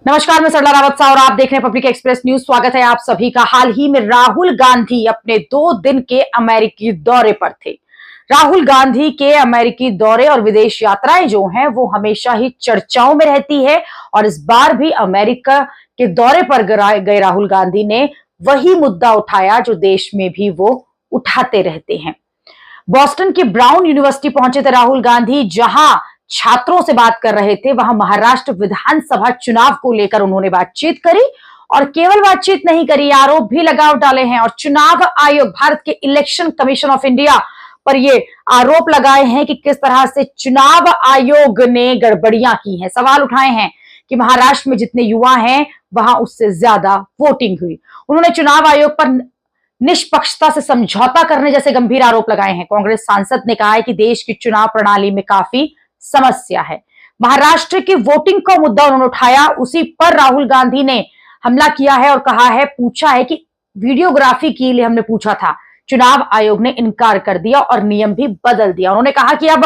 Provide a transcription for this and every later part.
नमस्कार, मैं सरला रावत सा और आप देख रहे हैं पब्लिक एक्सप्रेस न्यूज। स्वागत है आप सभी का। हाल ही में राहुल गांधी अपने 2 दिन के अमेरिकी दौरे पर थे। राहुल गांधी के अमेरिकी दौरे और विदेश यात्राएं जो हैं वो हमेशा ही चर्चाओं में रहती है और इस बार भी अमेरिका के दौरे पर गए राहुल गांधी ने वही मुद्दा उठाया जो देश में भी वो उठाते रहते हैं। बॉस्टन की ब्राउन यूनिवर्सिटी पहुंचे थे राहुल गांधी, जहां छात्रों से बात कर रहे थे। वहां महाराष्ट्र विधानसभा चुनाव को लेकर उन्होंने बातचीत करी और केवल बातचीत नहीं करी, आरोप भी लगाव डाले हैं और चुनाव आयोग, भारत के इलेक्शन कमीशन ऑफ इंडिया पर ये आरोप लगाए हैं कि किस तरह से चुनाव आयोग ने गड़बड़ियां की हैं। सवाल उठाए हैं कि महाराष्ट्र में जितने युवा हैं वहां उससे ज्यादा वोटिंग हुई। उन्होंने चुनाव आयोग पर निष्पक्षता से समझौता करने जैसे गंभीर आरोप लगाए हैं। कांग्रेस सांसद ने कहा है कि देश की चुनाव प्रणाली में काफी समस्या है। महाराष्ट्र की वोटिंग का मुद्दा उन्होंने उठाया, उसी पर राहुल गांधी ने हमला किया है और कहा है, पूछा है कि वीडियोग्राफी के लिए हमने पूछा था, चुनाव आयोग ने इनकार कर दिया और नियम भी बदल दिया। उन्होंने कहा कि अब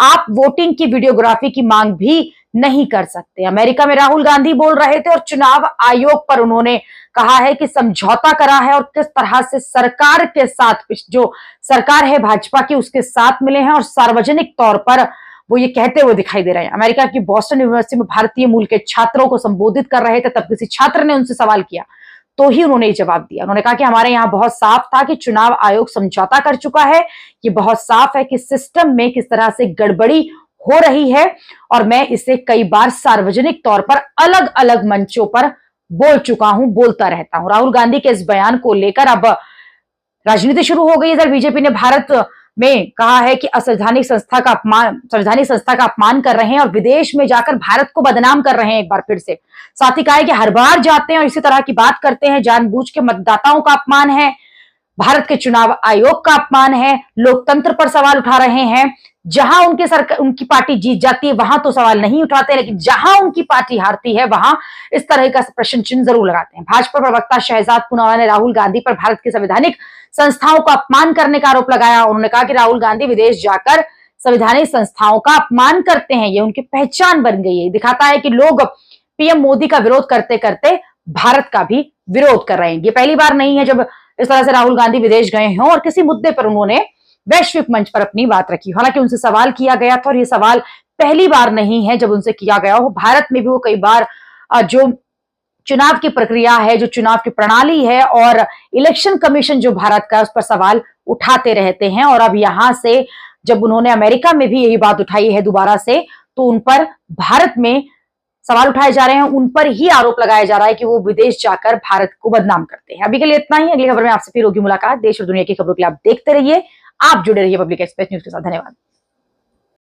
आप वोटिंग की वीडियोग्राफी की मांग भी नहीं कर सकते। अमेरिका में राहुल गांधी बोल रहे थे और चुनाव आयोग पर उन्होंने कहा है कि समझौता करा है और किस तरह से सरकार के साथ, जो सरकार है भाजपा की, उसके साथ मिले हैं और सार्वजनिक तौर पर वो ये कहते हुए दिखाई दे रहे हैं। अमेरिका की बॉस्टन यूनिवर्सिटी में भारतीय मूल के छात्रों को संबोधित कर रहे थे, तब किसी छात्र ने उनसे सवाल किया तो ही उन्होंने ये जवाब दिया। उन्होंने कहा कि हमारे यहाँ बहुत साफ था कि चुनाव आयोग समझौता कर चुका है, ये बहुत साफ है कि सिस्टम में किस तरह से गड़बड़ी हो रही है और मैं इसे कई बार सार्वजनिक तौर पर अलग अलग मंचों पर बोल चुका हूं, बोलता रहता हूं। राहुल गांधी के इस बयान को लेकर अब राजनीति शुरू हो गई। इधर बीजेपी ने भारत में कहा है कि संवैधानिक संस्था का अपमान कर रहे हैं और विदेश में जाकर भारत को बदनाम कर रहे हैं एक बार फिर से। साथ ही कहा है कि हर बार जाते हैं और इसी तरह की बात करते हैं, जानबूझ के मतदाताओं का अपमान है, भारत के चुनाव आयोग का अपमान है, लोकतंत्र पर सवाल उठा रहे हैं। जहां उनकी पार्टी जीत जाती है वहां तो सवाल नहीं उठाते, लेकिन जहां उनकी पार्टी हारती है वहां इस तरह का प्रश्न चिन्ह जरूर लगाते हैं। भाजपा प्रवक्ता शहजाद पूनावाला ने राहुल गांधी पर भारत की संवैधानिक संस्थाओं का अपमान करने का आरोप लगाया। उन्होंने कहा कि राहुल गांधी विदेश जाकर संवैधानिक संस्थाओं का अपमान करते हैं, ये उनकी पहचान बन गई है। दिखाता है कि लोग पीएम मोदी का विरोध करते करते भारत का भी विरोध कर रहे हैं। ये पहली बार नहीं है जब इस तरह से राहुल गांधी विदेश गए हों और किसी मुद्दे पर उन्होंने वैश्विक मंच पर अपनी बात रखी। हालांकि उनसे सवाल किया गया था और ये सवाल पहली बार नहीं है जब उनसे किया गया हो। भारत में भी वो कई बार जो चुनाव की प्रक्रिया है, जो चुनाव की प्रणाली है और इलेक्शन कमीशन जो भारत का, उस पर सवाल उठाते रहते हैं। और अब यहां से जब उन्होंने अमेरिका में भी यही बात उठाई है दोबारा से, तो उन पर भारत में सवाल उठाए जा रहे हैं, उन पर ही आरोप लगाया जा रहा है कि वो विदेश जाकर भारत को बदनाम करते हैं। अभी के लिए इतना ही। अगली खबर में आपसे फिर होगी मुलाकात। देश और दुनिया की खबरों के लिए आप देखते रहिए, आप जुड़े रहिए पब्लिक एक्सप्रेस न्यूज के साथ। धन्यवाद।